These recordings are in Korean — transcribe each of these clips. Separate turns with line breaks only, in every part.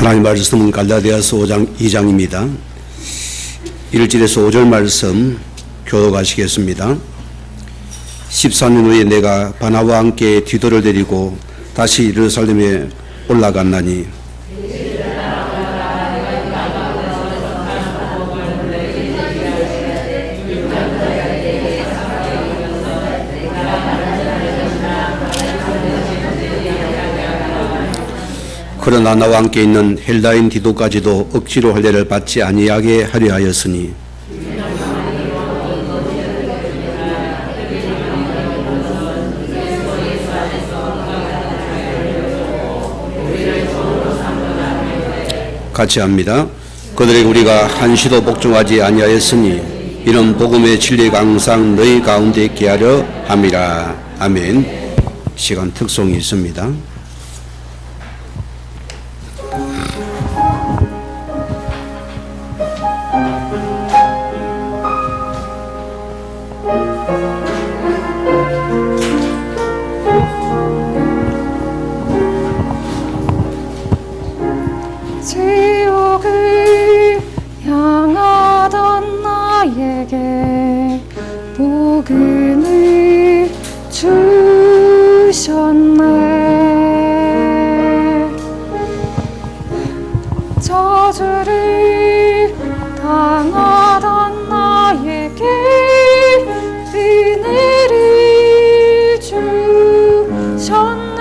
하나님 말씀은 갈라디아서 5장 2장입니다. 1절에서 5절 말씀 교독하시겠습니다. 14년 후에 내가 바나바와 함께 디도를 데리고 다시 예루살렘에 올라갔나니 그러나 나와 함께 있는 헬라인 디도까지도 억지로 할례를 받지 아니하게 하려 하였으니 같이 합니다. 그들에게 우리가 한시도 복종하지 아니하였으니 이는 복음의 진리가 항상 너희 가운데 있게 하려 함이라. 아멘. 시간 특송이 있습니다.
지옥을 향하던 나에게 복음을 주셨네. 저주를 당하던 나에게 은혜를 주셨네.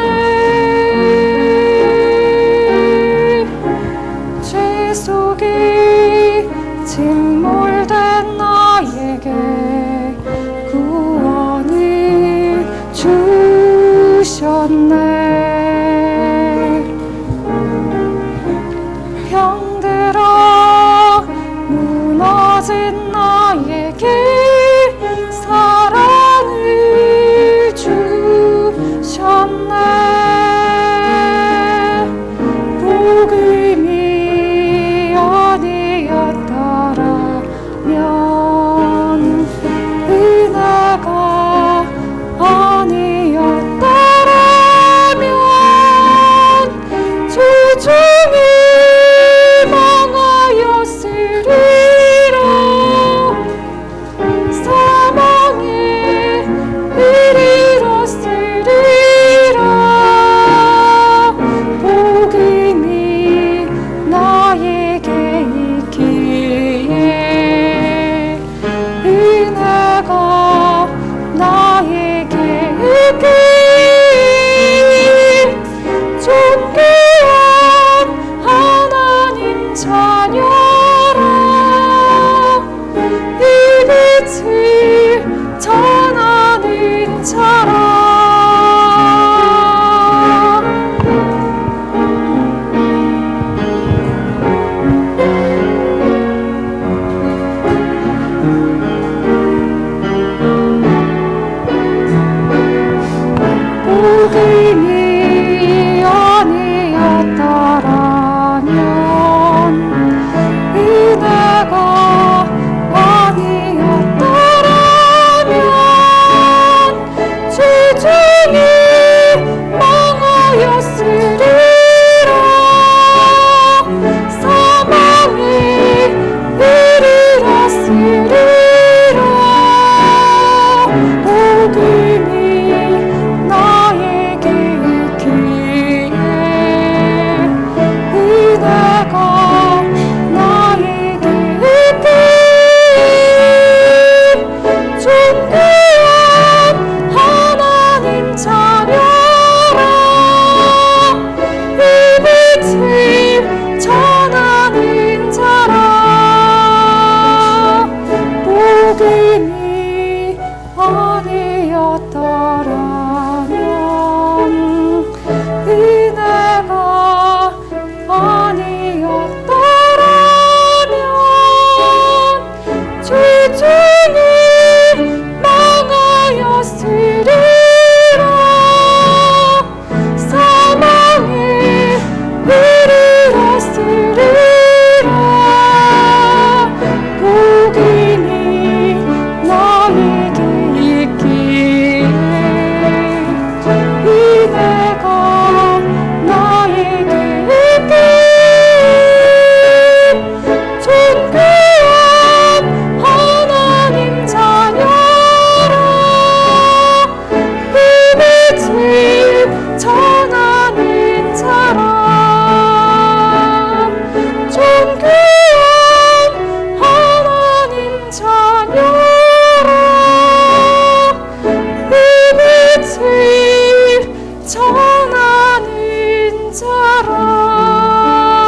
자라.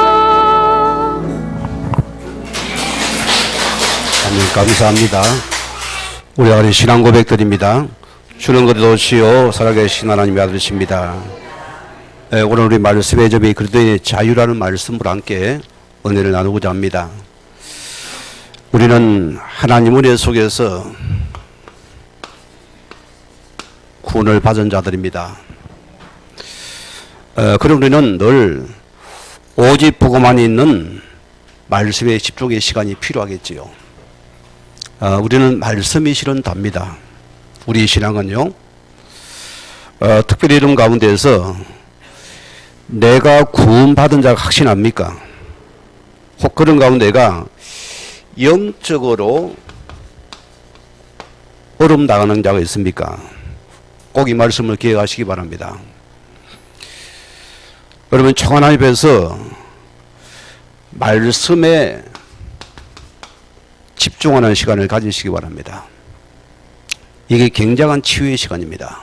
아멘. 감사합니다. 우리가 우리 신앙 고백드립니다. 주는 그리도 시요 살아계신 하나님의 아들이십니다. 오늘 우리 말씀의 제목이 그리스도의 자유라는 말씀으로 함께 은혜를 나누고자 합니다. 우리는 하나님 은혜 속에서 구원을 받은 자들입니다. 그럼 우리는 늘 오직 보고만 있는 말씀에 집중의 시간이 필요하겠지요. 우리는 말씀이 실현답니다. 우리 신앙은요, 특별히 이런 가운데에서 내가 구원받은 자가 확신합니까? 혹 그런 가운데가 영적으로 어려움 당하는 자가 있습니까? 꼭 이 말씀을 기억하시기 바랍니다. 여러분, 청하나님 앞에서 말씀에 집중하는 시간을 가지시기 바랍니다. 이게 굉장한 치유의 시간입니다.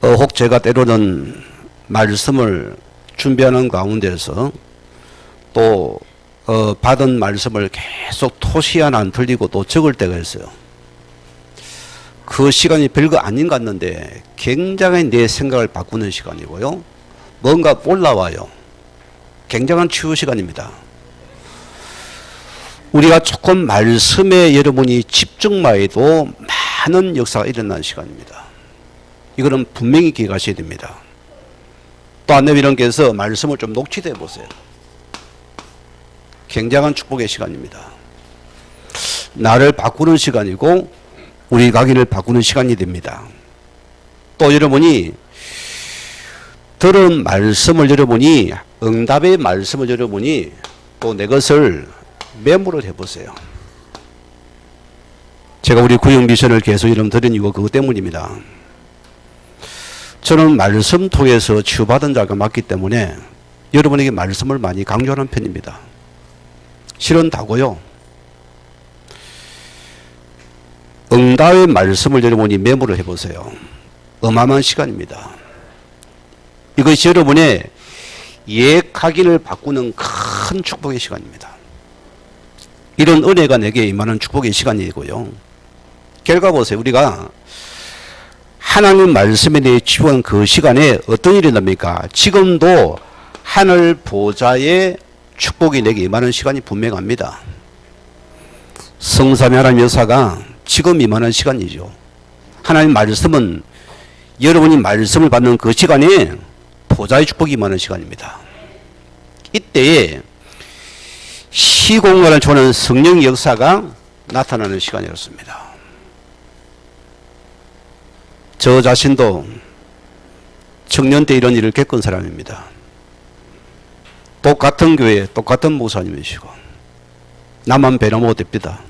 혹 제가 때로는 말씀을 준비하는 가운데서 또 받은 말씀을 계속 토시 하나 안 틀리고 또 적을 때가 있어요. 그 시간이 별거 아닌 것 같는데 굉장히 내 생각을 바꾸는 시간이고요. 뭔가 올라와요. 굉장한 치유 시간입니다. 우리가 조금 말씀에 여러분이 집중만 해도 많은 역사가 일어나는 시간입니다. 이거는 분명히 기억하셔야 됩니다. 또 안내비령께서 말씀을 좀 녹취해 보세요. 굉장한 축복의 시간입니다. 나를 바꾸는 시간이고 우리 각인을 바꾸는 시간이 됩니다. 또 여러분이 들은 말씀을 여러분이 응답의 말씀을 여러분이 또 내 것을 메모를 해보세요. 제가 우리 구역 미션을 계속 이름 드린 이유가 그것 때문입니다. 저는 말씀 통해서 치유받은 자가 맞기 때문에 여러분에게 말씀을 많이 강조하는 편입니다. 실현다고요. 응답의 말씀을 여러분이 메모를 해보세요. 어마어마한 시간입니다. 이것이 여러분의 옛 각인을 바꾸는 큰 축복의 시간입니다. 이런 은혜가 내게 임하는 축복의 시간이고요. 결과 보세요. 우리가 하나님 말씀에 대해 집중한 그 시간에 어떤 일이 납니까? 지금도 하늘 보좌의 축복이 내게 임하는 시간이 분명합니다. 성삼위 하나님 역사가 지금 임하는 시간이죠. 하나님 말씀은 여러분이 말씀을 받는 그 시간에 보좌의 축복이 임하는 시간입니다. 이때에 시공간을 초는 성령의 역사가 나타나는 시간이었습니다. 저 자신도 청년 때 이런 일을 겪은 사람입니다. 똑같은 교회, 똑같은 목사님이시고 나만 배려먹어도 됩니다.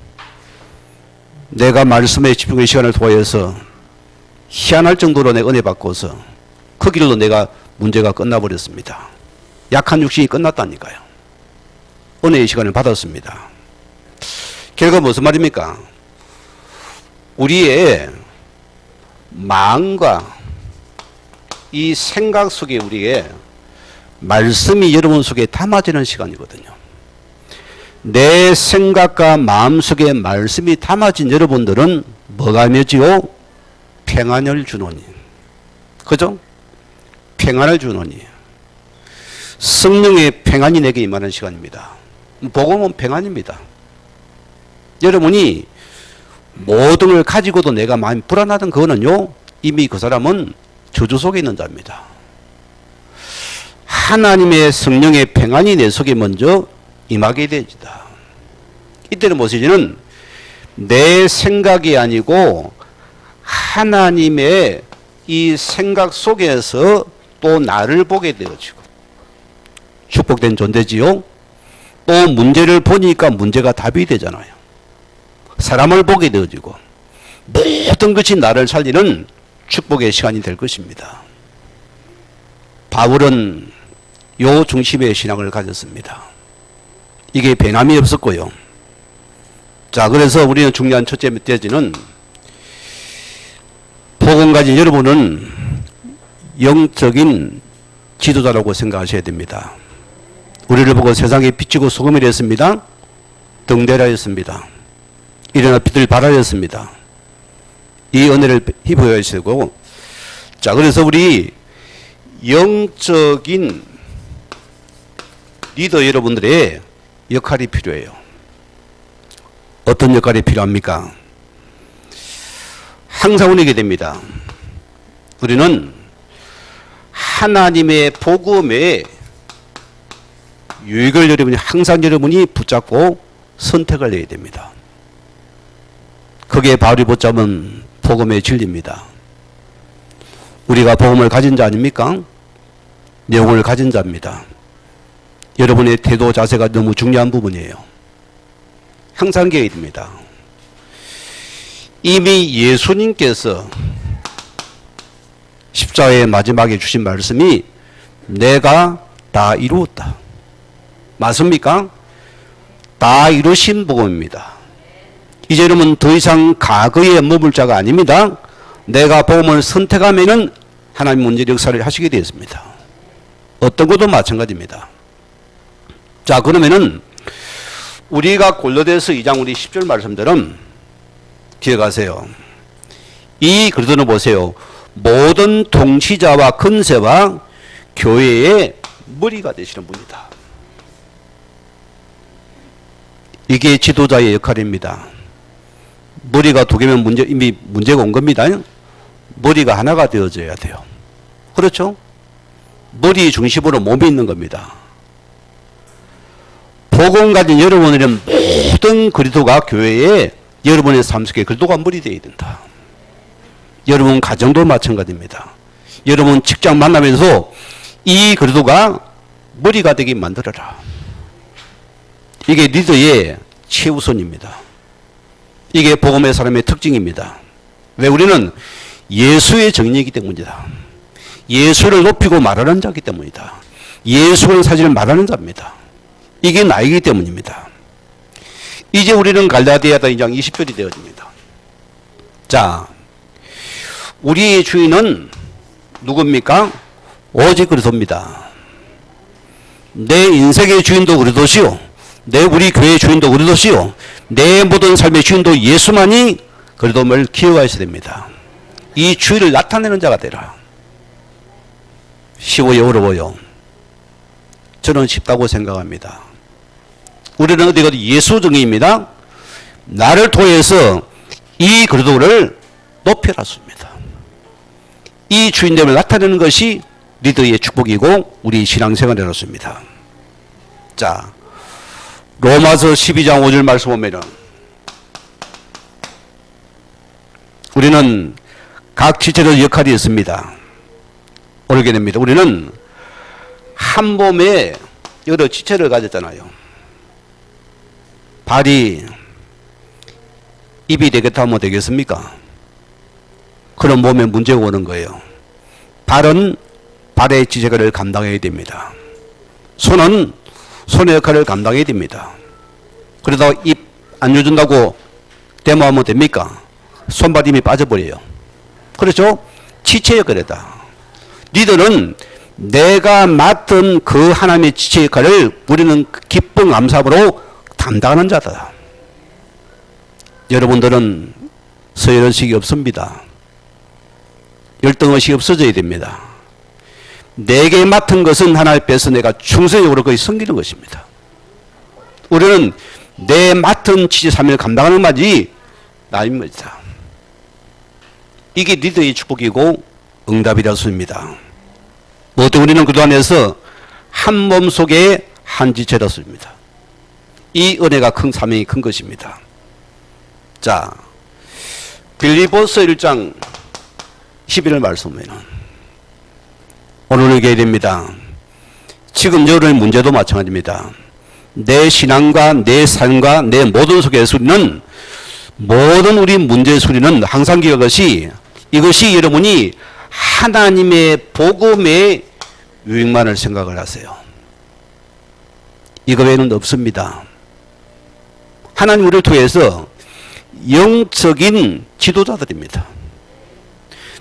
내가 말씀에 집중의 시간을 통해서 희한할 정도로 내가 은혜 받고서 그 길로 내가 문제가 끝나버렸습니다. 약한 육신이 끝났다니까요. 은혜의 시간을 받았습니다. 결과 무슨 말입니까? 우리의 마음과 이 생각 속에 우리의 말씀이 여러분 속에 담아지는 시간이거든요. 내 생각과 마음 속에 말씀이 담아진 여러분들은 뭐가 맺지요? 평안을 주노니. 그죠? 평안을 주노니. 성령의 평안이 내게 임하는 시간입니다. 복음은 평안입니다. 여러분이 모든 걸 가지고도 내가 마음이 불안하던 그거는요, 이미 그 사람은 저주 속에 있는 자입니다. 하나님의 성령의 평안이 내 속에 먼저 임하게 되지다. 이때는 무엇이지는 내 생각이 아니고 하나님의 이 생각 속에서 또 나를 보게 되어지고 축복된 존재지요. 또 문제를 보니까 문제가 답이 되잖아요. 사람을 보게 되어지고 모든 것이 나를 살리는 축복의 시간이 될 것입니다. 바울은 요 중심의 신앙을 가졌습니다. 이게 변함이 없었고요. 자, 그래서 우리는 중요한 첫째 메시지는 복음 가진 여러분은 영적인 지도자라고 생각하셔야 됩니다. 우리를 보고 세상에 비치고 소금이 됐습니다. 등대라 했습니다. 일어나 빛을 발하였습니다. 이 은혜를 입어야 되고, 자, 그래서 우리 영적인 리더 여러분들의 역할이 필요해요. 어떤 역할이 필요합니까? 항상 우리게 됩니다. 우리는 하나님의 복음에 유익을 항상 여러분이 붙잡고 선택을 해야 됩니다. 그게 바울이 붙잡은 복음의 진리입니다. 우리가 복음을 가진 자 아닙니까? 영혼을 가진 자입니다. 여러분의 태도 자세가 너무 중요한 부분이에요. 항상 기억해야 됩니다. 이미 예수님께서 십자가의 마지막에 주신 말씀이 내가 다 이루었다. 맞습니까? 다 이루신 복음입니다. 이제 여러분 더 이상 과거에 머물 자가 아닙니다. 내가 복음을 선택하면은 하나님 문제 역사를 하시게 되었습니다. 어떤 것도 마찬가지입니다. 자, 그러면은 우리가 골로새서 2장 우리 10절 말씀대로 기억하세요. 이 그리스도는 보세요. 모든 통치자와 권세와 교회의 머리가 되시는 분이다. 이게 지도자의 역할입니다. 머리가 두 개면 이미 문제가 온 겁니다. 머리가 하나가 되어져야 돼요. 그렇죠? 머리 중심으로 몸이 있는 겁니다. 복음 가진 여러분들은 모든 그리스도가 교회에 여러분의 삶 속에 그리스도가 머리 되어야 된다. 여러분 가정도 마찬가지입니다. 여러분 직장 만나면서 이 그리스도가 머리가 되게 만들어라. 이게 리더의 최우선입니다. 이게 복음의 사람의 특징입니다. 왜? 우리는 예수의 정리이기 때문이다. 예수를 높이고 말하는 자이기 때문이다. 예수의 사실을 말하는 자입니다. 이게 나이기 때문입니다. 이제 우리는 갈라디아서 2장 20절이 되어집니다. 자, 우리의 주인은 누굽니까? 오직 그리스도입니다. 내 인생의 주인도 그리스도시요, 우리 교회의 주인도 그리스도시요, 내 모든 삶의 주인도 예수만이 그리스도를 기억하셔야 됩니다. 이 주의를 나타내는 자가 되라. 쉬워요, 어려워요? 저는 쉽다고 생각합니다. 우리는 어디 가도 예수정의입니다. 나를 통해서 이 그리스도를 높여놨습니다. 이 주인됨을 나타내는 것이 리더의 축복이고 우리 신앙생활에 그렇습니다. 자, 로마서 12장 5절 말씀 보면은 우리는 각 지체의 역할이 있습니다. 오르게 됩니다. 우리는 한 몸에 여러 지체를 가졌잖아요. 발이 입이 되겠다 하면 되겠습니까? 그런 몸에 문제가 오는 거예요. 발은 발의 지체를 감당해야 됩니다. 손은 손의 역할을 감당해야 됩니다. 그러다가 입 안 줘준다고 데모하면 됩니까? 손발 힘이 빠져버려요. 그렇죠? 지체 역할이다. 리더는 내가 맡은 그 하나님의 지체 역할을 우리는 기쁜 감사함으로 담당하는 자다. 여러분들은 서열의식이 없습니다. 열등의식이 없어져야 됩니다. 내게 맡은 것은 하나님 앞에서 내가 충성적으로 거의 섬기는 것입니다. 우리는 내 맡은 지체 사명을 감당하는 것이 나입니다. 이게 리더의 축복이고 응답이라서입니다. 모두 우리는 그도 안에서 한 몸 속에 한 지체라서입니다. 이 은혜가 큰 사명이 큰 것입니다. 자, 빌립보서 1장 11절 말씀에는 오늘 얘기해야 됩니다. 지금 여러분의 문제도 마찬가지입니다. 내 신앙과 내 삶과 내 모든 속에서 우리는 모든 우리 문제의 소리는 항상 기억할 것이 이것이 여러분이 하나님의 복음의 유익만을 생각을 하세요. 이거 외에는 없습니다. 하나님 우리를 통해서 영적인 지도자들입니다.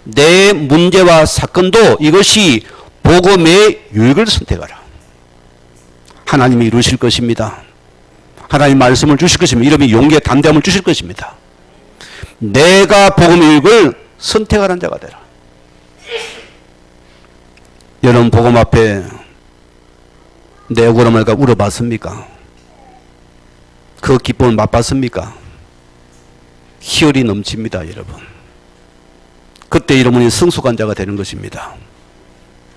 내 문제와 사건도 이것이 복음의 유익을 선택하라. 하나님이 이루실 것입니다. 하나님 말씀을 주실 것입니다. 이름이 용기와 담대함을 주실 것입니다. 내가 복음의 유익을 선택하는 자가 되라. 여러분 복음 앞에 내 억울함을 울어봤습니까? 그 기쁨을 맛봤습니까? 희열이 넘칩니다, 여러분. 그때 여러분이 성숙한 자가 되는 것입니다.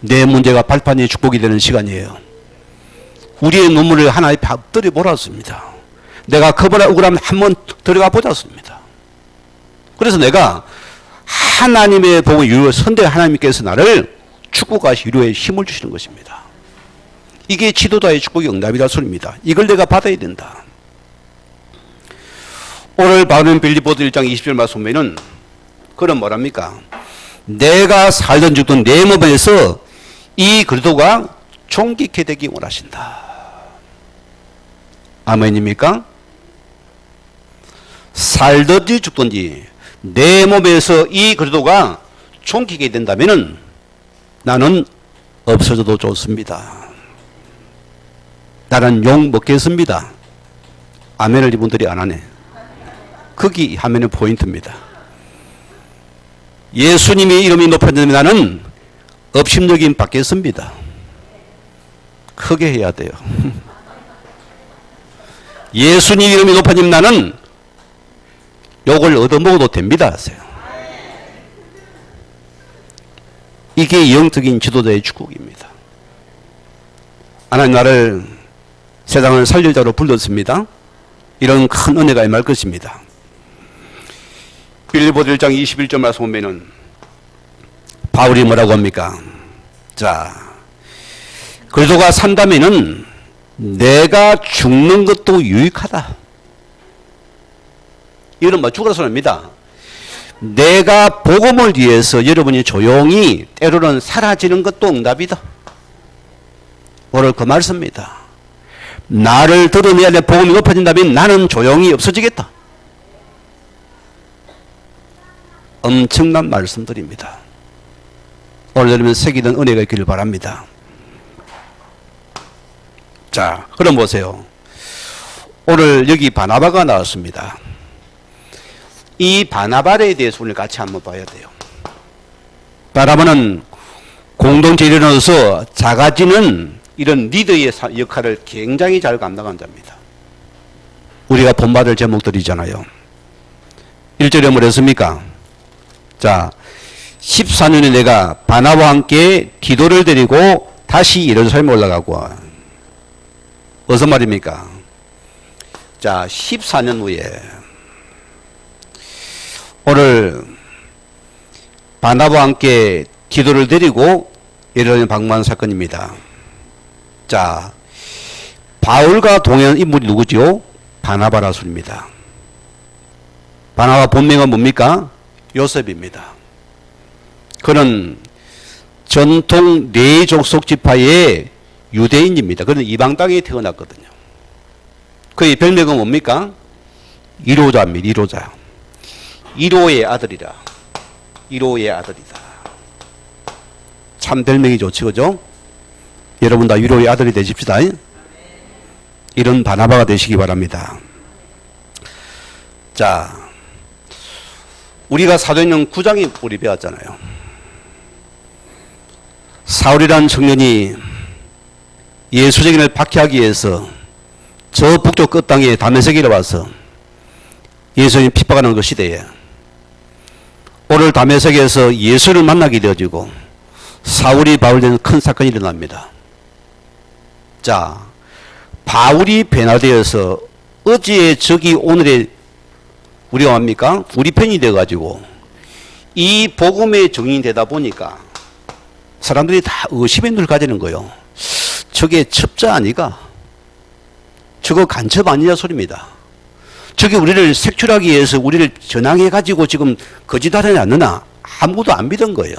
내 문제가 발판의 축복이 되는 시간이에요. 우리의 눈물을 하나님 앞에 엎드려 보았습니다. 내가 그분의 억울함을 한번 들어가 보았습니다. 그래서 내가 하나님의 복음의 유익을 선택 하나님께서 나를 축복하시 위로에 힘을 주시는 것입니다. 이게 지도자의 축복의 응답이라 소리입니다. 이걸 내가 받아야 된다. 오늘 바울은 빌립보서 1장 20절 말씀 보면은 그런 뭐랍니까? 내가 살던 죽던 내 몸에서 이 그리스도가 존귀케 되기 원하신다. 아멘입니까? 살든지 죽든지 내 몸에서 이 그리스도가 존귀케 된다면은 나는 없어져도 좋습니다. 나는 욕 먹겠습니다. 아멘을 이분들이 안 하네. 거기 하면은 포인트입니다. 예수님의 이름이 높아지면 나는 업심여김 받겠습니다. 크게 해야 돼요. 예수님 이름이 높아지면 나는 욕을 얻어먹어도 됩니다. 하세요. 이게 영적인 지도자의 축복입니다. 하나님 나를 세상을 살릴 자로 불렀습니다. 이런 큰 은혜가 임할 것입니다. 빌립보서 1장 21절 말씀 보면은 바울이 뭐라고 합니까? 자, 그리스도가 산다면은 내가 죽는 것도 유익하다. 이런 뭐 죽으라 소리입니다. 내가 복음을 위해서 여러분이 조용히 때로는 사라지는 것도 응답이다. 오늘 그 말씀입니다. 나를 드러내야 될 복음이 높아진다면 나는 조용히 없어지겠다. 엄청난 말씀들입니다. 오늘 여러분 새기던 은혜가 있기를 바랍니다. 자, 그럼 보세요. 오늘 여기 바나바가 나왔습니다. 이 바나바에 대해서 오늘 같이 한번 봐야 돼요. 바나바는 공동체에 일어나서 작아지는 이런 리더의 역할을 굉장히 잘 감당한 자입니다. 우리가 본받을 제목들이잖아요. 1절에 뭐랬습니까? 자, 14년에 내가 바나바와 함께 디도를 데리고 다시 예루살렘에 올라가고. 어서 말입니까? 자, 14년 후에 오늘 바나바와 함께 디도를 데리고 예루살렘 방문한 사건입니다. 자, 바울과 동행한 인물이 누구죠? 바나바라 소리입니다. 바나바 본명은 뭡니까? 요셉입니다. 그는 전통 네 족속 지파의 유대인입니다. 그는 이방 땅에 태어났거든요. 그의 별명은 뭡니까? 이로자입니다. 이로자. 이로의 아들이라. 이로의 아들이다. 참 별명이 좋지, 그죠? 여러분 다 이로의 아들이 되십시다. 이런 바나바가 되시기 바랍니다. 자, 우리가 사도행전 9장에 우리 배웠잖아요. 사울이라는 청년이 예수쟁이를 박해하기 위해서 저 북쪽 끝땅에 다메섹에 와서 예수님 핍박하는 그 시대에 오늘 다메섹에서 예수를 만나게 되어지고 사울이 바울되는 큰 사건이 일어납니다. 자, 바울이 변화되어서 어제의 적이 오늘의 우리가 뭡니까? 우리 편이 되어가지고 이 복음의 정인이 되다 보니까 사람들이 다 의심의 눈을 가지는 거예요. 저게 첩자 아니가? 저거 간첩 아니냐 소리입니다. 저게 우리를 색출하기 위해서 우리를 전향해가지고 지금 거짓하지 않느냐? 아무도 안 믿은 거예요.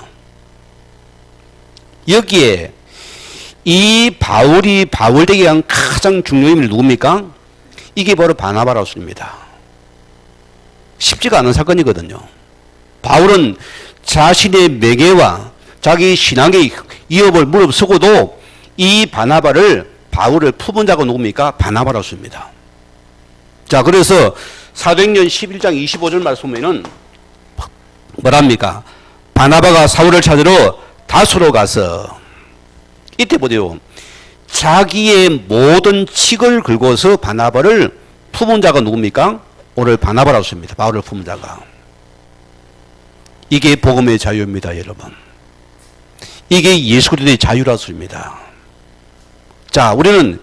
여기에 이 바울이 바울 되게 한 가장 중요한 인물이 누굽니까? 이게 바로 바나바라 소리입니다. 쉽지가 않은 사건이거든요. 바울은 자신의 매개와 자기 신앙의 위협을 무릅쓰고도 이 바나바를 바울을 품은 자가 누굽니까? 바나바라고 씁니다. 자, 그래서 사도행전 11장 25절 말씀 보면은 뭐랍니까? 바나바가 사울을 찾으러 다소로 가서 이때 보세요. 자기의 모든 칙을 긁어서 바나바를 품은 자가 누굽니까? 오늘 바나바라고 씁니다. 바울을 품은 자가. 이게 복음의 자유입니다, 여러분. 이게 예수 그리스도의 자유라고 씁니다. 자, 우리는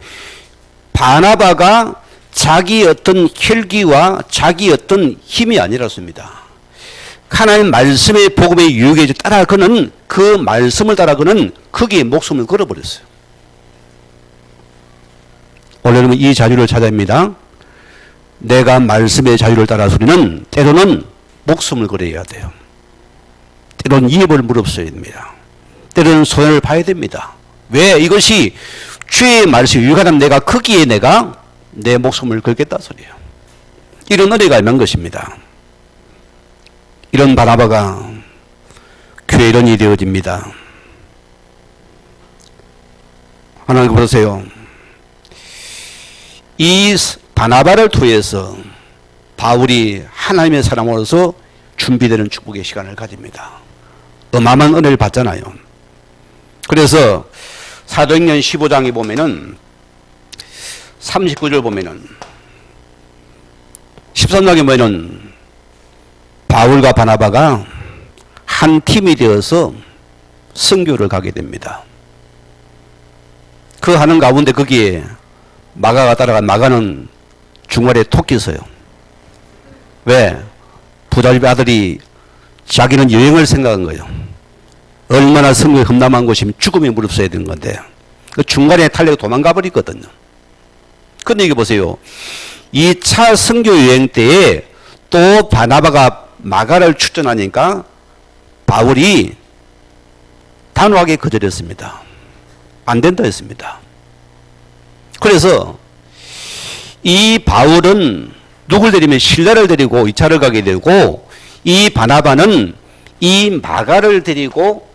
바나바가 자기 어떤 혈기와 자기 어떤 힘이 아니라 씁니다. 하나님 말씀의 복음의 유혹에 따라 그는 그 말씀을 따라 그는 거기에 목숨을 걸어버렸어요. 오늘은 이 자유를 찾아야 합니다. 내가 말씀의 자유를 따라 우리는 때로는 목숨을 걸어야 돼요. 때로는 위협을 무릅써야 됩니다. 때로는 손해를 봐야 됩니다. 왜? 이것이 주의 말씀이 유익하다면 내가 거기에 내가 내 목숨을 걸겠다 소리예요. 이런 은혜가 있는 것입니다. 이런 바나바가 교회 이론이 되어집니다. 하나님 보세요. 이 바나바를 통해서 바울이 하나님의 사람으로서 준비되는 축복의 시간을 가집니다. 어마어마한 은혜를 받잖아요. 그래서 사도행전 15장에 보면은 39절 보면은 13장에 보면은 바울과 바나바가 한 팀이 되어서 선교를 가게 됩니다. 그 하는 가운데 거기에 마가가 따라간 마가는 중간에 톡 끼어서요. 왜? 부자집 아들이 자기는 여행을 생각한 거예요. 얼마나 성경이 험담한 곳이면 죽음이 무릅써야 되는 건데 그 중간에 탈려고 도망가 버리거든요. 근데 이게 보세요. 2차 선교 여행 때에 또 바나바가 마가를 추천하니까 바울이 단호하게 거절했습니다. 안 된다 했습니다. 그래서 이 바울은 누굴 데리면 신라를 데리고 2차를 가게 되고 이 바나바는 이 마가를 데리고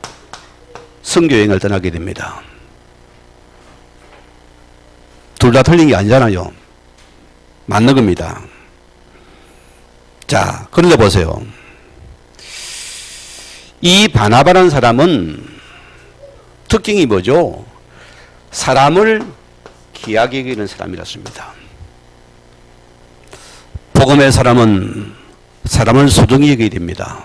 선교여행을 떠나게 됩니다. 둘 다 틀린 게 아니잖아요. 맞는 겁니다. 자, 그런데 보세요. 이 바나바라는 사람은 특징이 뭐죠? 사람을 귀하게 여기는 사람이었습니다. 복음의 사람은 사람을 소중히 여기게 됩니다.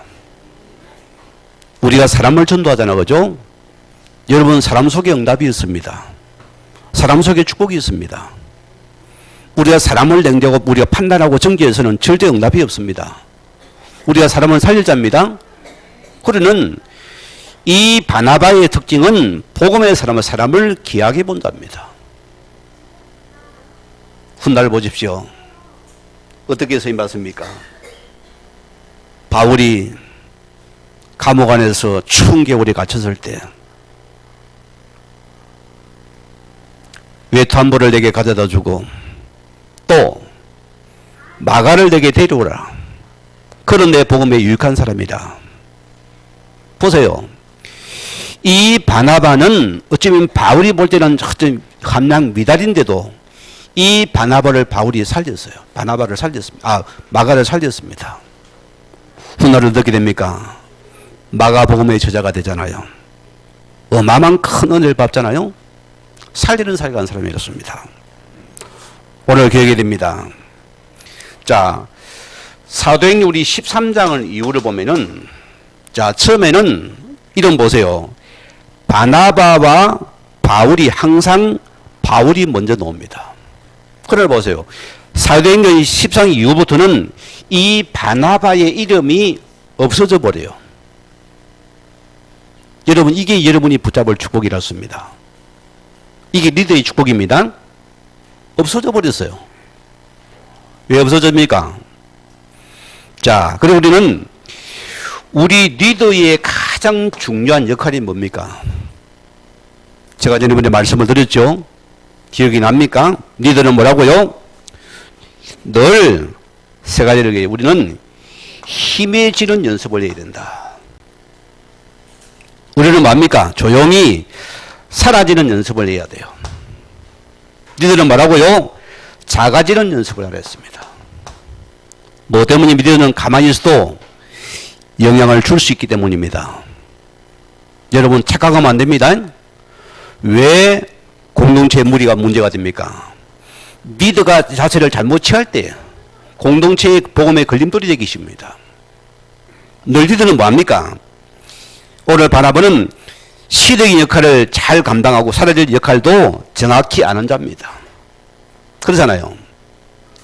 우리가 사람을 전도하잖아요. 그죠? 여러분, 사람 속에 응답이 있습니다. 사람 속에 축복이 있습니다. 우리가 사람을 냉정하고 우리가 판단하고 정죄해서는 절대 응답이 없습니다. 우리가 사람을 살릴 자입니다. 그러는 이 바나바의 특징은 복음의 사람은 사람을 귀하게 본답니다. 훗날 보십시오. 어떻게 서임 받습니까? 바울이 감옥 안에서 추운 겨울에 갇혔을 때 외투한벌을 내게 가져다 주고 또 마가를 내게 데려오라. 그런 내 복음에 유익한 사람이다. 보세요. 이 바나바는 어쩌면 바울이 볼 때는 함량 미달인데도 이 바나바를 바울이 살렸어요. 바나바를 살렸습니다. 마가를 살렸습니다. 훗날 어떻게 됩니까? 마가복음의 저자가 되잖아요. 어마어마한 큰 은혜를 받잖아요. 살리는 사역한 사람이었습니다. 오늘 기억이 됩니다. 자, 사도행전 우리 13장을 이유를 보면은 자, 처음에는 이름 보세요. 바나바와 바울이 항상 바울이 먼저 나옵니다. 그걸 보세요. 사도행전 13장 이후부터는 이 바나바의 이름이 없어져 버려요. 여러분, 이게 여러분이 붙잡을 축복이라 씁니다. 이게 리더의 축복입니다. 없어져 버렸어요. 왜 없어집니까? 자, 그리고 우리는 우리 리더의 가장 중요한 역할이 뭡니까? 제가 전에 말씀을 드렸죠. 기억이 납니까? 리더는 뭐라고요? 늘 세 가지를 우리는 힘해지는 연습을 해야 된다. 우리는 뭡니까? 조용히 사라지는 연습을 해야 돼요. 니들은 뭐라고요? 작아지는 연습을 하라 했습니다. 뭐 때문에 니들은 가만히 있어도 영향을 줄 수 있기 때문입니다. 여러분 착각하면 안 됩니다. 왜 공동체 무리가 문제가 됩니까? 리더가 자세를 잘못 취할 때 공동체의 복음에 걸림돌이 되기 쉽니다. 늘 리더는 뭐합니까? 오늘 바라보는 시대의 역할을 잘 감당하고 살아야 역할도 정확히 아는 자입니다. 그렇잖아요.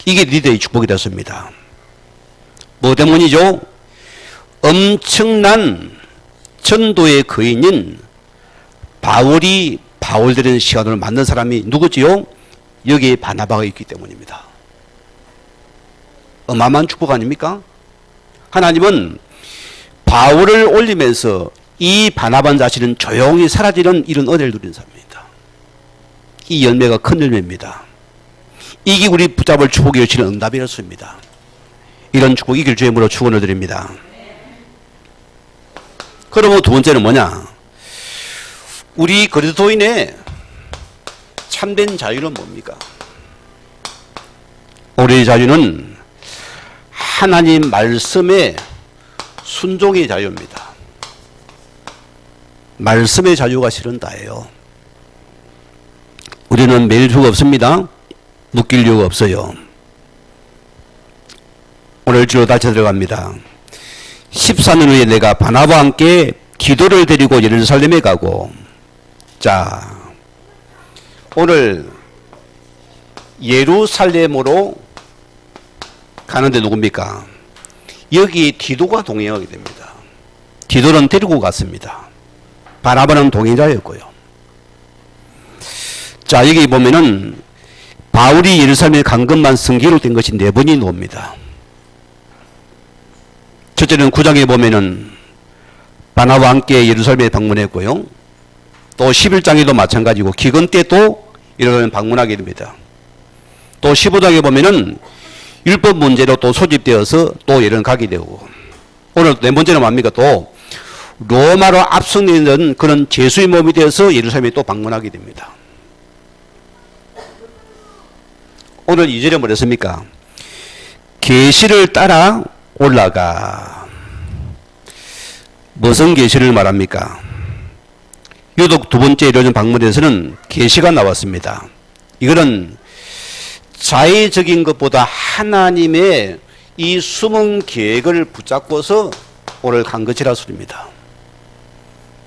이게 리더의 축복이 됐습니다. 뭐 때문이죠? 엄청난 전도의 거인인 바울이 바울되는 시간을 만든 사람이 누구지요? 여기에 바나바가 있기 때문입니다. 어마어마한 축복 아닙니까? 하나님은 바울을 올리면서 이 바나바 자신은 조용히 사라지는 이런 은혜를 누린 사람입니다. 이 열매가 큰 열매입니다. 이게 우리 붙잡을 축복이 여치는 응답이었습니다. 이런 축복 이길 주의 이름으로 축원을 드립니다. 그러면 두 번째는 뭐냐? 우리 그리스도인의 참된 자유는 뭡니까? 우리의 자유는 하나님 말씀의 순종의 자유입니다. 말씀의 자유가 실은 다예요. 우리는 매일 수가 없습니다. 묶일 이유가 없어요. 오늘 주로 다시 들어갑니다. 14년 후에 내가 바나바와 함께 기도를 데리고 예루살렘에 가고, 자, 오늘 예루살렘으로 가는데 누굽니까? 여기 디도가 동행하게 됩니다. 디도는 데리고 갔습니다. 바나바는 동행자였고요. 자, 여기 보면은 바울이 예루살렘에 간 것만 성기록된 것이 4번이 나옵니다. 첫째는 9장에 보면은 바나바와 함께 예루살렘에 방문했고요. 또 11장에도 마찬가지고 기근 때도 예루살렘 방문하게 됩니다. 또 15장에 보면은 율법 문제로 또 소집되어서 또 예루살렘 가게 되고, 오늘 4번째는 뭡니까? 또 로마로 압송되는 그런 제수의 몸이 되어서 예루살렘에 또 방문하게 됩니다. 오늘 2절에 뭐랬습니까? 계시를 따라 올라가. 무슨 계시를 말합니까? 유독 두 번째 예루살렘 방문에서는 계시가 나왔습니다. 이거는 자의적인 것보다 하나님의 이 숨은 계획을 붙잡고서 오늘 간 것이라 소리입니다.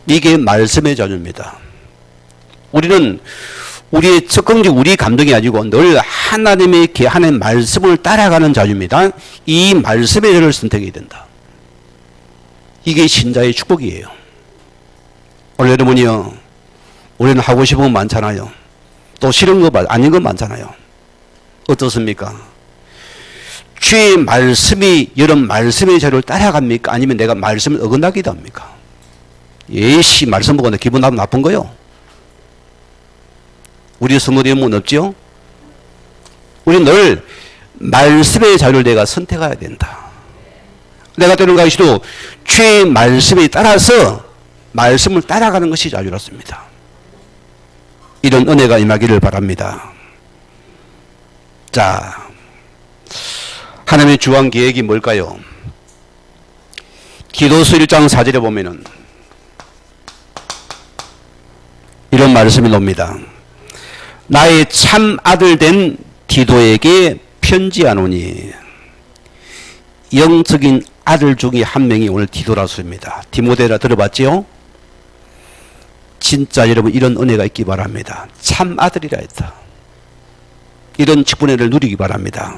이게 말씀의 자유입니다. 우리는 우리의 적극적 우리 감동이 아니고 늘 하나님의 하나님 말씀을 따라가는 자유입니다. 이 말씀의 자유를 선택해야 된다. 이게 신자의 축복이에요. 오늘 여러분이요, 우리는 하고 싶은 건 많잖아요. 또 싫은 거 아닌 건 많잖아요. 어떻습니까? 주의 말씀이 이런 말씀의 자유를 따라갑니까? 아니면 내가 말씀을 어긋나기도 합니까? 예시 말씀 보고 내 기분 나쁜 거요? 우리 성도들이 뭐 없지요? 우리는 늘 말씀의 자유를 내가 선택해야 된다. 내가 때는 가시도 주의 말씀에 따라서 말씀을 따라가는 것이 자유롭습니다. 이런 은혜가 임하기를 바랍니다. 자, 하나님의 주한 계획이 뭘까요? 기도서 1장 4절에 보면은 이런 말씀이 나옵니다. 나의 참 아들 된 디도에게 편지하노니. 영적인 아들 중에 한 명이 오늘 디도라서입니다. 디모데라 들어봤지요? 진짜 여러분 이런 은혜가 있기 바랍니다. 참 아들이라 했다. 이런 직분회를 누리기 바랍니다.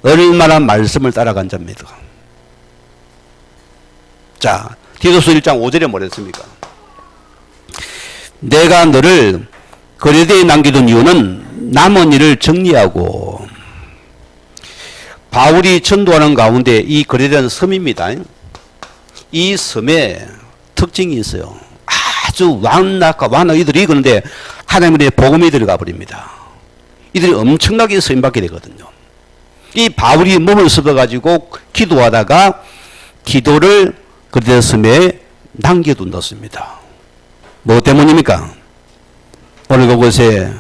얼마나 말씀을 따라간 자입니다. 자, 디도서 1장 5절에 뭐랬습니까? 내가 너를 거레대에 남겨둔 이유는 남은 일을 정리하고. 바울이 전도하는 가운데 이 거레대는 섬입니다. 이 섬에 특징이 있어요. 아주 완악과 이들이 그런데 하나님의 복음이 들어가 버립니다. 이들이 엄청나게 쓰임받게 되거든요. 이 바울이 몸을 썩어가지고 기도하다가 기도를 거레대 섬에 남겨둔다습니다. 뭐 때문입니까? 오늘 그곳에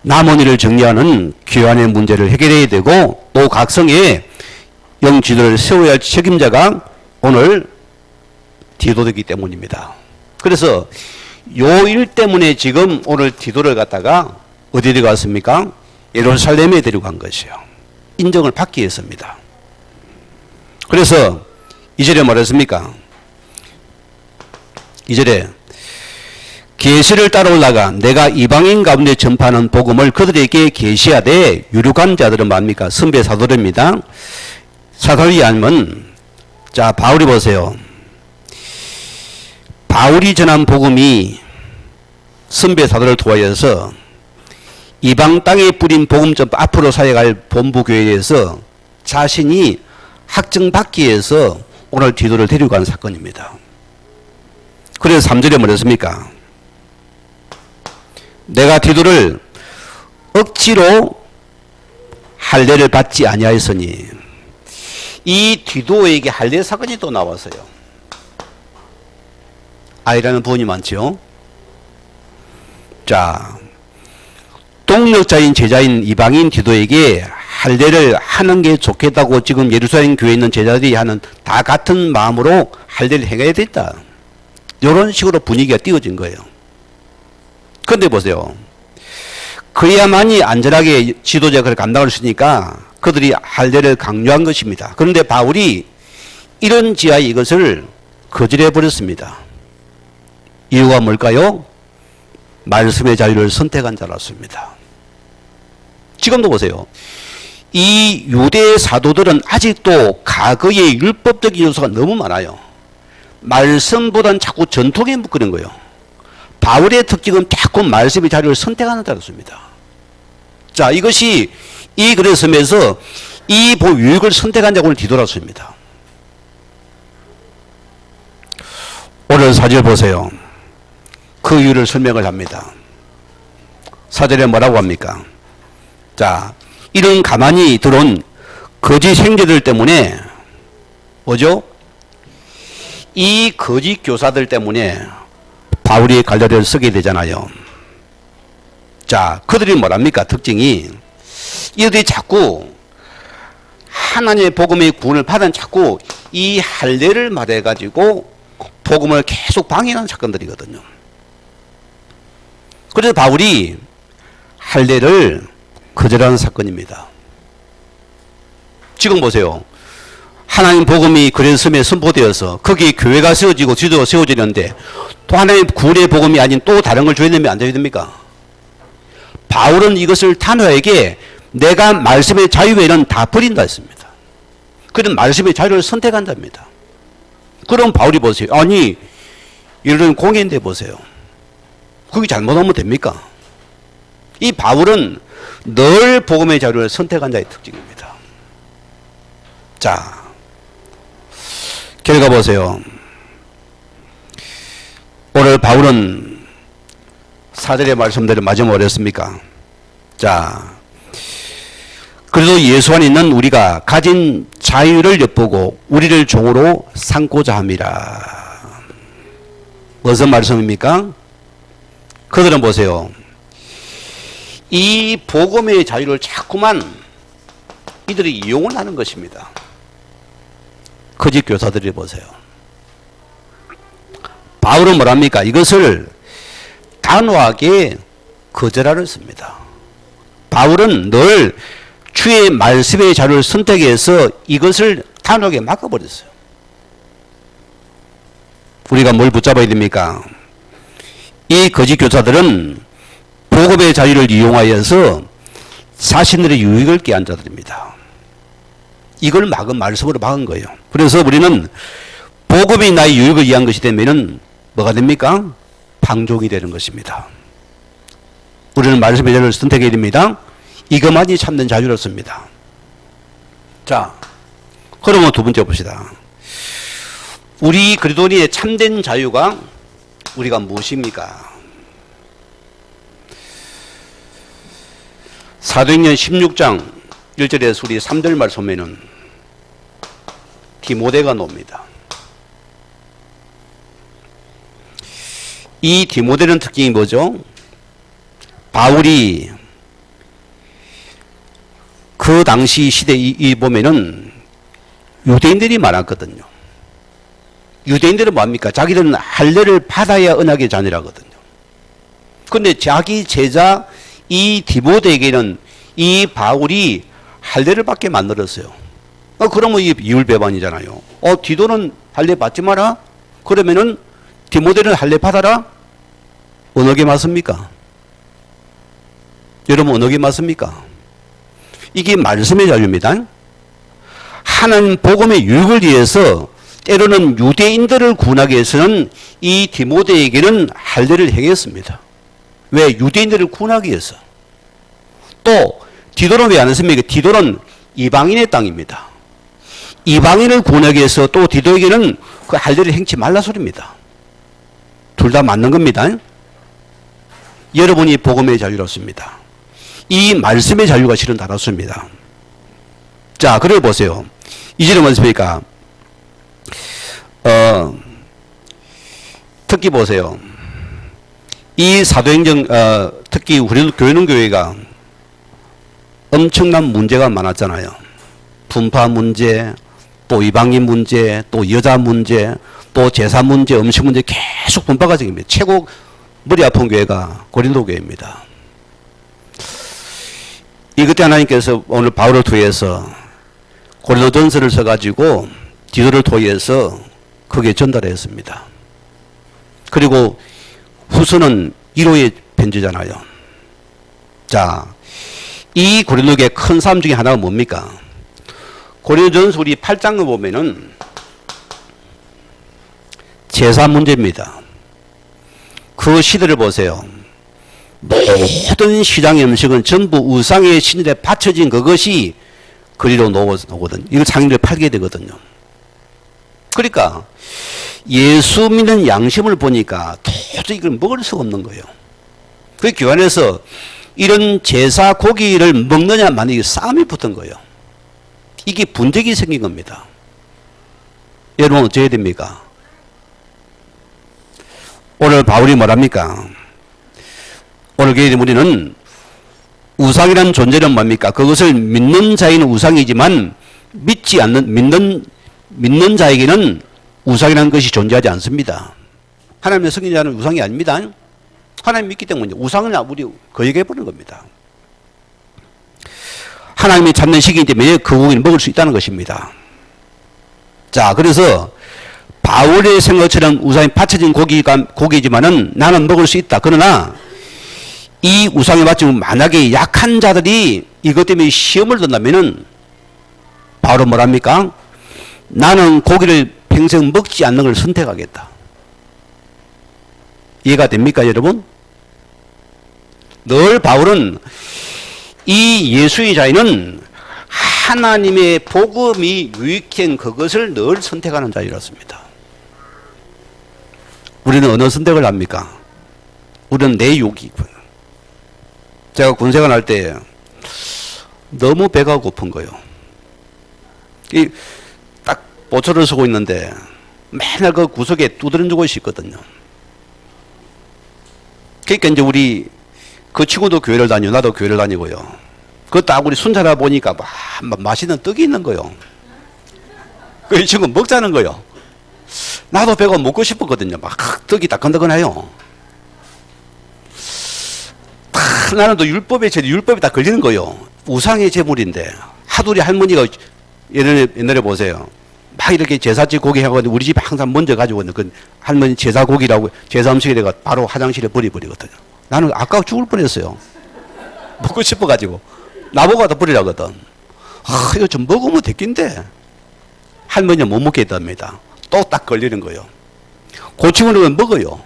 남은 일을 정리하는 귀환의 문제를 해결해야 되고 또 각성에 영지도를 세워야 할 책임자가 오늘 디도되기 때문입니다. 그래서 요 일 때문에 지금 오늘 디도를 갖다가 어디 데려갔습니까? 예루살렘에 데려간 것이요. 인정을 받기 위해서입니다. 그래서 2절에 뭐랬습니까? 2절에 계시를 따라 올라가 내가 이방인 가운데 전파하는 복음을 그들에게 계시하되 유력한 자들은 뭡니까? 선배 사도입니다. 사도이 아니면 자 바울이 보세요. 바울이 전한 복음이 선배 사도를 통하여서 이방 땅에 뿌린 복음 전 앞으로 사역할 본부 교회에서 자신이 확증받기 위해서 오늘 디도를 데리고 간 사건입니다. 그래서 3절에 뭐랬습니까? 내가 디도를 억지로 할례를 받지 아니하였으니 이 디도에게 할례 사건이 또 나왔어요. 아이라는 부분이 많죠. 자, 동력자인 제자인 이방인 디도에게 할례를 하는 게 좋겠다고 지금 예루살렘 교회에 있는 제자들이 하는 다 같은 마음으로 할례를 행해야 됐다. 이런 식으로 분위기가 띄워진 거예요. 그런데 보세요. 그야만이 안전하게 지도자를 감당할 수 있으니까 그들이 할례를 강요한 것입니다. 그런데 바울이 이런 지하에 이것을 거절해 버렸습니다. 이유가 뭘까요? 말씀의 자유를 선택한 자라습니다. 지금도 보세요. 이 유대 사도들은 아직도 과거의 율법적인 요소가 너무 많아요. 말씀보다는 자꾸 전통에 묶이는 거예요. 바울의 특징은 자꾸 말씀의 자유를 선택하는 자라습니다. 자, 이것이 이 글을 쓰면서 이 유익을 선택한 자를 뒤돌았습니다. 오늘 4절 보세요. 그 이유를 설명을 합니다. 4절에 뭐라고 합니까? 자, 이런 가만히 들어온 거짓 형제들 때문에 뭐죠? 이 거짓 교사들 때문에 바울이 갈라디아를 쓰게 되잖아요. 자, 그들이 뭐랍니까? 특징이 이들이 자꾸 하나님의 복음의 구원을 받은 자꾸 이 할례를 말해가지고 복음을 계속 방해하는 사건들이거든요. 그래서 바울이 할례를 거절하는 사건입니다. 지금 보세요. 하나님 복음이 그레스메에 선포되어서 거기에 교회가 세워지고 지도가 세워지는데 또 하나님 구원의 복음이 아닌 또 다른 걸 줘야 되면 안 돼야 됩니까? 바울은 이것을 단호하게 내가 말씀의 자유 외에는 다 버린다 했습니다. 그런 말씀의 자유를 선택한답니다. 그럼 바울이 보세요. 아니 이런 공예인데 보세요. 그게 잘못하면 됩니까? 이 바울은 늘 복음의 자유를 선택한 자의 특징입니다. 자, 결과 보세요. 오늘 바울은 4절의 말씀대로 마지막에 어렸습니까? 자, 그래도 예수 안에 있는 우리가 가진 자유를 엿보고 우리를 종으로 삼고자 함이라. 무슨 말씀입니까? 그들은 보세요. 이 복음의 자유를 자꾸만 이들이 이용을 하는 것입니다. 거짓 교사들이 보세요. 바울은 뭐랍니까? 이것을 단호하게 거절하였습니다. 바울은 늘 주의 말씀의 자유를 선택해서 이것을 단호하게 막아버렸어요. 우리가 뭘 붙잡아야 됩니까? 이 거짓 교사들은 복음의 자유를 이용하여서 자신들의 유익을 꾀한 자들입니다. 이걸 막은 말씀으로 막은 거예요. 그래서 우리는 복음이 나의 유익을 위한 것이 되면은 뭐가 됩니까? 방종이 되는 것입니다. 우리는 말씀의 자유를 선택해야 됩니다. 이것만이 참된 자유롭습니다. 자, 그러면 두 번째 봅시다. 우리 그리스도인의 참된 자유가 우리가 무엇입니까? 사도행전 16장 1절에서 우리 3절 말씀에는 디모데가 나옵니다. 이 디모데는 특징이 뭐죠? 바울이 그 당시 시대에 보면은 유대인들이 많았거든요. 유대인들은 뭡니까? 자기들은 할례를 받아야 언약의 자녀라거든요. 그런데 자기 제자 이 디모데에게는 이 바울이 할례를 받게 만들었어요. 그러면 이게 이율배반이잖아요. 디도는 할례 받지 마라? 그러면은 디모데는 할례 받아라? 어느 게 맞습니까? 여러분 어느 게 맞습니까? 이게 말씀의 자유입니다. 하나님 복음의 유익을 위해서 때로는 유대인들을 구원하기 위해서는 이 디모데에게는 할례를 행했습니다. 왜? 유대인들을 구원하기 위해서. 또 디도는 왜 안 했습니까? 디도는 이방인의 땅입니다. 이방인을 구원하기 위해서 또 디도에게는 그 할례를 행치 말라 소리입니다. 둘 다 맞는 겁니다. 여러분이 복음의 자유롭습니다. 이 말씀의 자유가 실은 다릅습니다. 자, 그래 보세요. 이제는 뭐습니까? 특히 보세요. 이 사도행전, 특히 우리 교회는 교회가 엄청난 문제가 많았잖아요. 분파 문제, 또 이방인 문제, 또 여자 문제, 또 제사 문제, 음식 문제 계속 분파가 생깁니다. 최고 머리 아픈 교회가 고린도 교회입니다. 그때 하나님께서 오늘 바울을 통해서 고린도전서를 써가지고 디도를 통해서 그게 전달했습니다. 그리고 후서는 1호의 편지잖아요. 자, 이 고린도교의 큰 삶 중에 하나가 뭡니까? 고린도전서 우리 8장을 보면은 제사 문제입니다. 그 시대를 보세요. 모든 시장의 음식은 전부 우상의 신들에 바쳐진 그것이 그리로 나오거든요. 이걸 상인들이 팔게 되거든요. 그러니까 예수 믿는 양심을 보니까 도저히 이걸 먹을 수가 없는 거예요. 그 교환에서 이런 제사 고기를 먹느냐 마느냐 싸움이 붙은 거예요. 이게 분쟁이 생긴 겁니다. 여러분 어떻게 해야 됩니까? 오늘 바울이 뭐랍니까? 오늘 교회 우리는 우상이라는 존재는 뭡니까? 그것을 믿는 자에게는 우상이지만 믿지 않는 믿는 자에게는 우상이라는 것이 존재하지 않습니다. 하나님의 성인자는 우상이 아닙니다. 하나님 믿기 때문에 우상은 우리 거역해버리는 겁니다. 하나님이 찾는 시기이기 때문에 그 고기를 먹을 수 있다는 것입니다. 자, 그래서 바울의 생각처럼 우상이 받쳐진 고기지만은 나는 먹을 수 있다. 그러나 이 우상에 맞추면 만약에 약한 자들이 이것 때문에 시험을 든다면은 바울은 뭐랍니까? 나는 고기를 평생 먹지 않는 걸 선택하겠다. 이해가 됩니까, 여러분? 늘 바울은 이 예수의 자에는 하나님의 복음이 유익한 그것을 늘 선택하는 자이었습니다. 우리는 어느 선택을 합니까? 우리는 내 욕이. 제가 군생활 할 때 너무 배가 고픈 거예요. 딱 보초를 서고 있는데 맨날 그 구석에 두드러진 곳이 있거든요. 그러니까 이제 우리 그 친구도 교회를 다니고 나도 교회를 다니고요. 그 딱 우리 순찰하 보니까 막 맛있는 떡이 있는 거예요. 그 친구 먹자는 거예요. 나도 배가 먹고 싶었거든요. 막 떡이 따끈따끈해요. 나는 또 율법이 다 걸리는 거예요. 우상의 제물인데 하도 우리 할머니가 옛날에 보세요. 막 이렇게 제사집 고기 해가지고 우리 집에 항상 먼저 가지고 있는 그 할머니 제사 고기라고 제사 음식이라가 바로 화장실에 버리거든요. 나는 아까워 죽을 뻔했어요. 먹고 싶어가지고 나보고 갖다 버리라거든. 이거 좀 먹으면 됐긴데 할머니는 못 먹게 했답니다. 또 딱 걸리는 거예요. 고치고는 먹어요.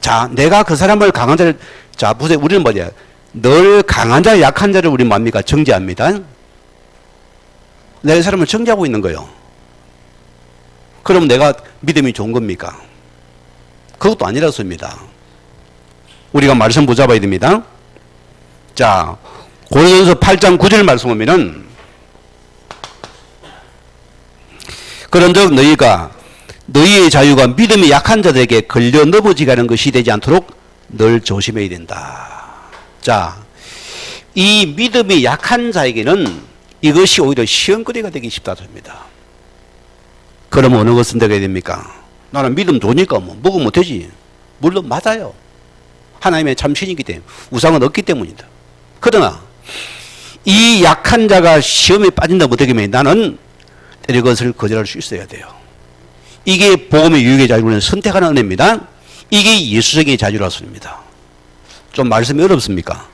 자, 내가 그 사람을 강한 자를, 자, 보세요. 우리는 뭐냐. 늘 강한 자, 약한 자를 우리 뭡니까? 정죄합니다. 내가 이 사람을 정죄하고 있는 거예요. 그럼 내가 믿음이 좋은 겁니까? 그것도 아니라서입니다. 우리가 말씀 붙잡아야 됩니다. 자, 고린도전서 8장 9절 말씀 보면은 그런즉 너희가 너희의 자유가 믿음이 약한 자들에게 걸려 넘어지가는 것이 되지 않도록 늘 조심해야 된다. 자, 이 믿음이 약한 자에게는 이것이 오히려 시험거리가 되기 쉽다 합니다. 그러면 어느 것을 선택해야 됩니까? 나는 믿음 좋으니까 뭐 먹으면 되지. 물론 맞아요. 하나님의 참신이기 때문에 우상은 없기 때문이다. 그러나 이 약한 자가 시험에 빠진다면 어떻게 하면 나는 때릴 것을 거절할 수 있어야 돼요. 이게 복음의 유익의 자유를 선택하는 은혜입니다. 이게 예수적인 자유라서입니다. 좀 말씀이 어렵습니까?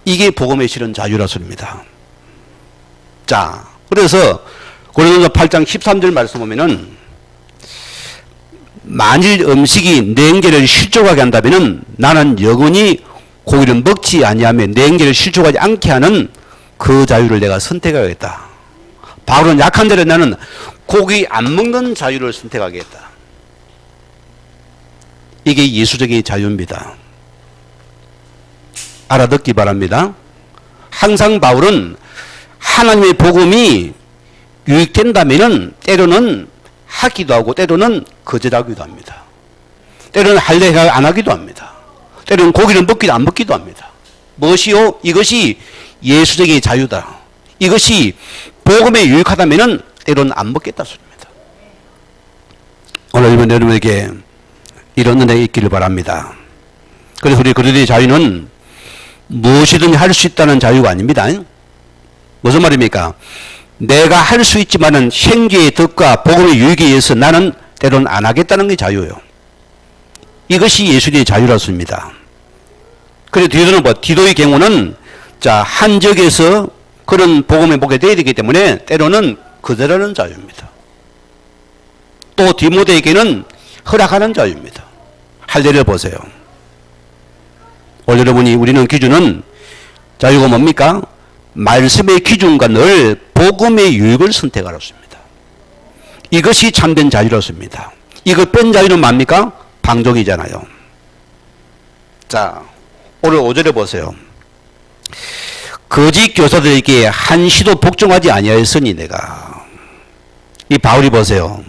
이게 복음의 실은 자유라서입니다. 자, 그래서 고린도서 8장 13절 말씀 보면은 만일 음식이 냉계를 실족하게 한다면은 나는 영원히 고기를 먹지 아니하며 냉계를 실족하지 않게 하는 그 자유를 내가 선택하겠다. 바울은 약한 자를 나는 고기 안 먹는 자유를 선택하겠다. 이게 예수적인 자유입니다. 알아듣기 바랍니다. 항상 바울은 하나님의 복음이 유익된다면은 때로는 하기도 하고 때로는 거절하기도 합니다. 때로는 할래 안 하기도 합니다. 때로는 고기를 먹기도 안 먹기도 합니다. 무엇이요? 이것이 예수적인 자유다. 이것이 복음에 유익하다면은 때로는 안 먹겠다 소리입니다. 오늘 여러분에게 이런 은혜가 있기를 바랍니다. 그래서 우리 그리스도의 자유는 무엇이든 할 수 있다는 자유가 아닙니다. 무슨 말입니까? 내가 할 수 있지만은 생계의 덕과 복음의 유익에 의해서 나는 때로는 안 하겠다는 게 자유예요. 이것이 예수의 자유라서입니다. 그래서 디도는 디도의 경우는 자, 한적에서 그런 복음에 보게 되어야 되기 때문에 때로는 거절하는 자유입니다. 또 디모데에게는 허락하는 자유입니다. 할례를 보세요. 오늘 여러분이 우리는 기준은 자유가 뭡니까? 말씀의 기준과 늘 복음의 유익을 선택하라습니다. 이것이 참된 자유라습니다. 이걸 뺀 자유는 뭡니까? 방종이잖아요. 자, 오늘 5절에 보세요. 거짓 교사들에게 한시도 복종하지 아니하였으니 내가. 이 바울이 보세요.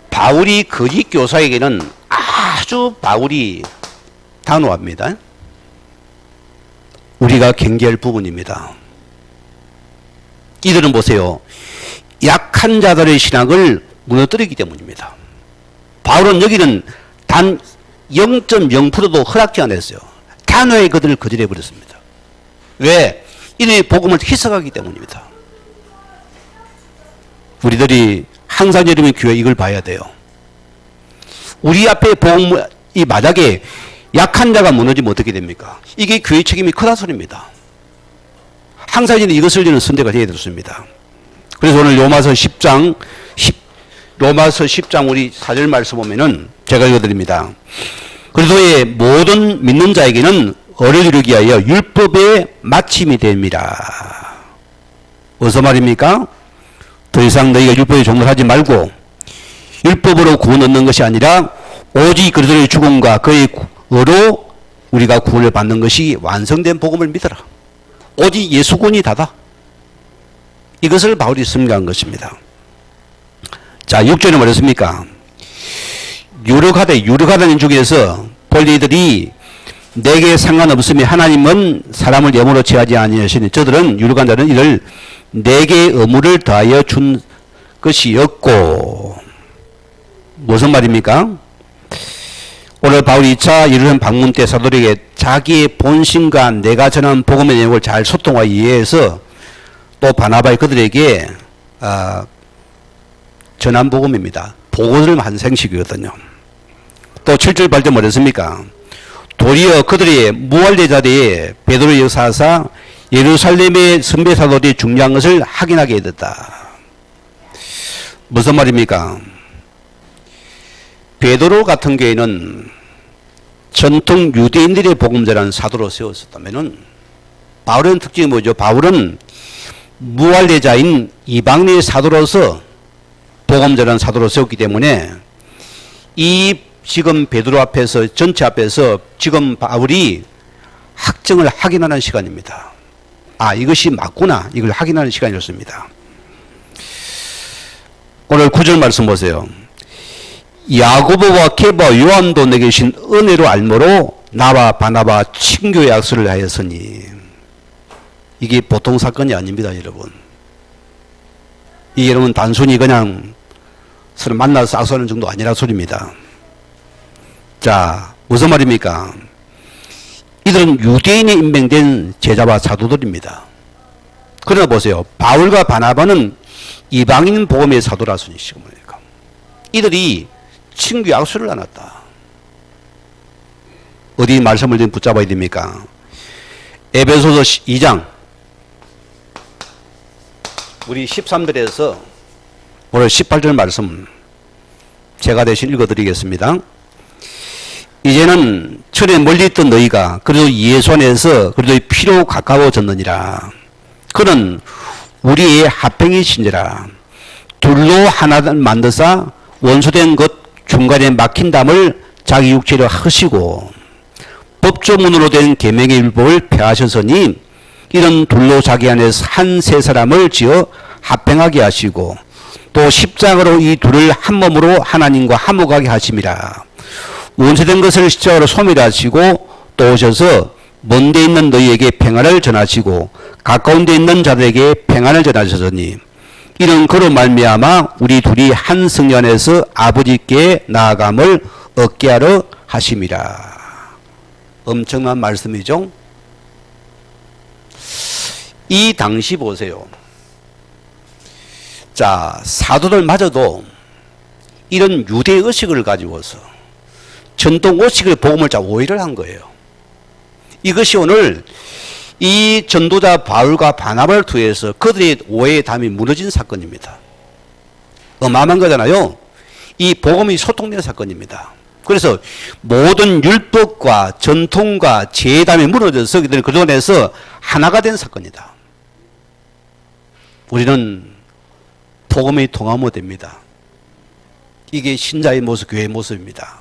바울이 거짓 교사에게는 아주 바울이 단호합니다. 우리가 경계할 부분입니다. 이들은 보세요. 약한 자들의 신앙을 무너뜨리기 때문입니다. 바울은 여기는 단 0.0%도 허락지 않았어요. 단호하게 그들을 거절해 버렸습니다. 왜? 이들의 복음을 희석하기 때문입니다. 우리들이 항상 여러분 교회 이걸 봐야 돼요. 우리 앞에 복음 이 마닥에 약한 자가 무너지면 어떻게 됩니까? 이게 교회 책임이 크다 소리입니다. 항상 이것을 저는 선택을 해야 되습니다. 그래서 오늘 로마서 10장 우리 4절 말씀 보면은 제가 읽어드립니다. 그리스도의 모든 믿는 자에게는 의를 이루기 위하여 율법의 마침이 됩니다. 어디서 말입니까? 더 이상 너희가 율법에 종노하지 말고 율법으로 구원 얻는 것이 아니라 오직 그리스도의 죽음과 그의 의로 우리가 구원을 받는 것이 완성된 복음을 믿어라. 오직 예수 구원이 다다. 이것을 바울이 설명한 것입니다. 자, 6절에 뭐랬습니까? 유력하다는 중에서 본리들이 내게 상관없으며 하나님은 사람을 예물로 취하지 아니하시니 저들은 유력한 자는 이를 내게 의무를 더하여 준 것이었고. 무슨 말입니까? 오늘 바울이 2차 예루살렘 방문 때 사도들에게 자기의 본심과 내가 전한 복음의 내용을 잘 소통하기 위해서 또 바나바의 그들에게 전한 복음입니다. 보고를 한 생식이거든요. 또 7절 8절 뭐랬습니까? 도리어 그들의 무할례자들의 베드로의 역사사 예루살렘의 선배 사도들이 중요한 것을 확인하게 됐다. 무슨 말입니까? 베드로 같은 경우에는 전통 유대인들의 복음자라는 사도로 세웠었다면은 바울의 특징이 뭐죠? 바울은 무할례자인 이방인의 사도로서 복음자라는 사도로 세웠기 때문에 이 지금 베드로 앞에서 전체 앞에서 지금 바울이 확증을 확인하는 시간입니다. 아, 이것이 맞구나. 이걸 확인하는 시간이었습니다. 오늘 9절 말씀 보세요. 야고보와 게바 요한도 내게 주신 은혜로 알므로 나와 바나바 친교의 약속을 하였으니. 이게 보통 사건이 아닙니다, 여러분. 이게 여러분 단순히 그냥 서로 만나서 악수하는 정도 아니라 소리입니다. 자, 무슨 말입니까? 이들은 유대인에 임명된 제자와 사도들입니다. 그러나 보세요. 바울과 바나바는 이방인 복음의 사도라서니 시그뭡니까? 이들이 친구 약속을 나눴다. 어디 말씀을 좀 붙잡아야 됩니까? 에베소서 2장 우리 13절에서 오늘 18절 말씀 제가 대신 읽어드리겠습니다. 이제는 전에 멀리 있던 너희가 그래도 예수 안에서 그래도 피로 가까워졌느니라. 그는 우리의 합병이신지라. 둘로 하나 만드사 원수된 것 중간에 막힌 담을 자기 육체로 하시고 법조문으로 된 계명의 율법을 폐하셨으니 이런 둘로 자기 안에서 한 세 사람을 지어 합병하게 하시고 또 십자가로 이 둘을 한 몸으로 하나님과 화목하게 하심이라. 원수된 것을 십자가로 소멸하시고 또 오셔서 먼데 있는 너희에게 평안을 전하시고 가까운 데 있는 자들에게 평안을 전하셨으니 이런 그로 말미암아 우리 둘이 한 성령 안에서 아버지께 나아감을 얻게 하려 하심이라. 엄청난 말씀이죠. 이 당시 보세요. 자, 사도들마저도 이런 유대 의식을 가지고서 전통 의식의 복음을 자 오해를 한 거예요. 이것이 오늘 이 전도자 바울과 바나바를 통해서 그들의 오해의 담이 무너진 사건입니다. 어마어마한 거잖아요. 이 복음이 소통된 사건입니다. 그래서 모든 율법과 전통과 제담이 무너져서 그들은 그동안에서 하나가 된 사건이다. 우리는 복음이 통하면 됩니다. 이게 신자의 모습, 교회의 모습입니다.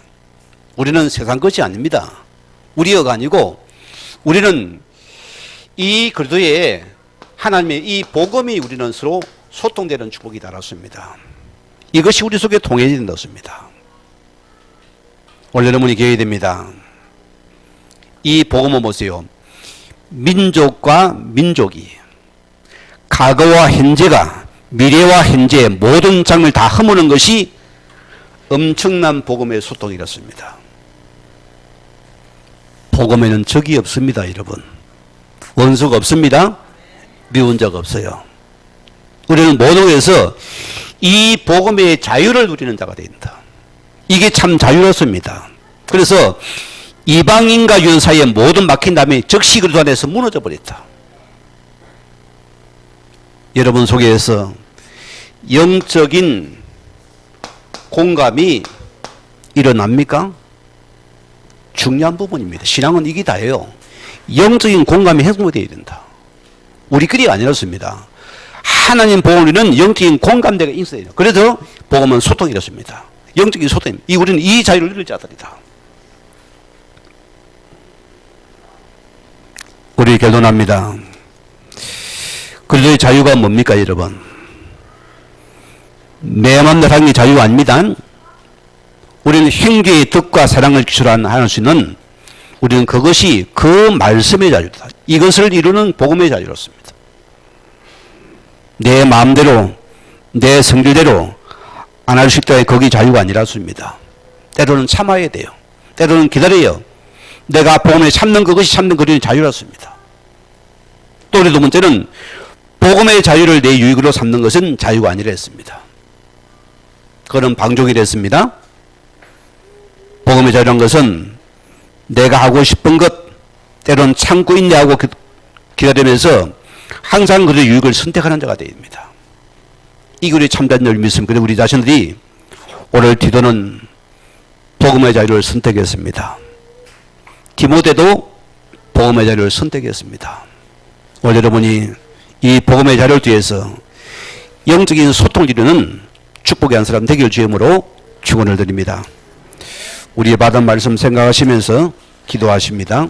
우리는 세상 것이 아닙니다. 우리가 아니고 우리는 이 그리스도의 하나님의 이 복음이 우리는 서로 소통되는 축복이 달았습니다. 이것이 우리 속에 통해야 된다습니다. 오늘 여러분이 계셔야 됩니다. 이 복음을 보세요. 민족과 민족이 과거와 현재가 미래와 현재 모든 장면을 다 허무는 것이 엄청난 복음의 소통이었습니다. 복음에는 적이 없습니다, 여러분. 원수가 없습니다. 미운 적 없어요. 우리는 모든 것에서 이 복음의 자유를 누리는 자가 된다. 이게 참 자유롭습니다. 그래서 이방인과 유대 사이에 모든 막힌 담이 즉시 그리스도 안에서 무너져 버렸다. 여러분 속에서 영적인 공감이 일어납니까? 중요한 부분입니다. 신앙은 이게 다예요. 영적인 공감이 형성되어야 된다. 우리끼리 아니었습니다. 하나님 복음에는 영적인 공감대가 있어야 돼요. 그래서 복음은 소통이었습니다. 영적인 소통. 우리는 이 자유를 누릴 자들이다. 우리 결론합니다. 그리스도의 자유가 뭡니까, 여러분? 내 맘대로 하는 게 자유가 아닙니다. 우리는 형제의 덕과 사랑을 기초로 할 수 있는 우리는 그것이 그 말씀의 자유다. 이것을 이루는 복음의 자유롭습니다. 내 마음대로 내 성질대로 안 할 수 있다. 거기 자유가 아니라습니다. 때로는 참아야 돼요. 때로는 기다려요. 내가 복음에 참는 그것이 참는 그리는 자유롭습니다. 또 우리 두 번째는 복음의 자유를 내 유익으로 삼는 것은 자유가 아니라 했습니다. 그는 방종이라 했습니다. 복음의 자유란 것은 내가 하고 싶은 것 때로는 참고 인내하고 기다리면서 항상 그의 유익을 선택하는 자가 됩니다. 이게 우리 참된 열 믿습니다. 그래서 우리 자신들이 오늘 디도는 복음의 자유를 선택했습니다. 디모데도 복음의 자유를 선택했습니다. 오늘 여러분이 이 복음의 자유를 위해서 영적인 소통을 이루는 축복의 한 사람 되기를 주임으로 축원을 드립니다. 우리의 받은 말씀 생각하시면서 기도하십니다.